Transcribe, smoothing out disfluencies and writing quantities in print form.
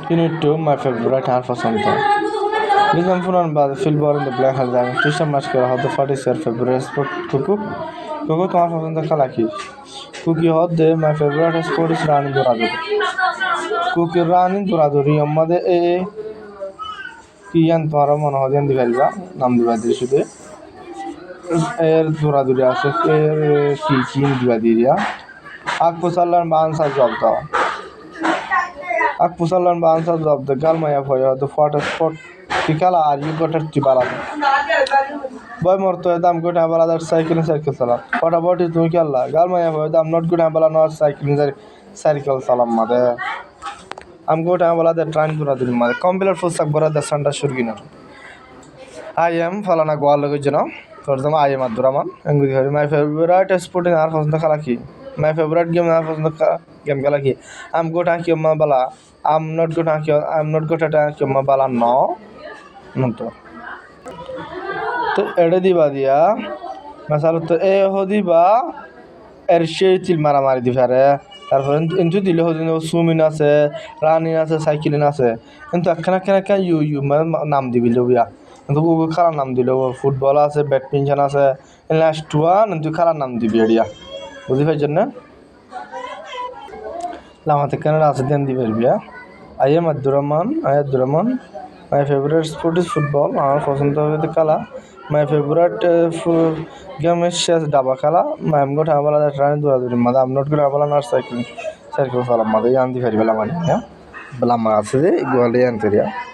Unit 2, my favorite half of something. Listen for on by the Philbor in the Black Hall Diamond. Christian Masker, how the 40 is your favorite sport to cook. Coco Thomas on the Kalaki. Cookie hot day, my favorite sport is running Duraduri. Cookie running Duraduri, your mother A. Kian Paramon Hodian Divelva, Namdiva Dishude. Air Duraduri, Air Kikin Divadiria. Akpusalan Bansa Jobda. Akpusalan Bansa Job, the Galmaya for the photo spot. Tikala, are you got a Tibalada? Boy Morto, I'm good to have another cycle salam. What about it, Mikala? Galmaya, I'm not good to have another cycle salam, mother. I'm good to have another train to the mother. Compiler for Sabora, the Santa Shurginer. I am Falana Gualagujano. For them, I am Abduraman. And with her, my favorite sport in Arfos the Kalaki. My favorite game was the game Galaki. I'm good at your Mabala. I'm not good at your Mabala no. No. তো এটা দিবা দিয়া মাসালো তো এ হদিবা এর শেচিল মারামারি দি পারে তারপরে into দিলে হদিন সুমিন আছে রানিন আছে সাইকেলিন আছে কিন্তু একখানা ইউ নাম দিবি লবিয়া কিন্তু ও খেলার নাম দিল ফুটবল আছে ব্যাডমিন্টন আছে লাস্ট ওয়ান কিন্তু খেলার নাম দিবি এডিয়া বুঝি পাইছেন না লামাতে কেন আছে দেন দিবি বিয়া I'm Abdur Rahman my favourite sport is football আমার পছন্দ হবে খেলা My favorite game is chess daba khala. I'm going to have a train to the mother. I'm not going to have a cycle. Cycle for a mother. Yandi very well. Blama, Gwalian area.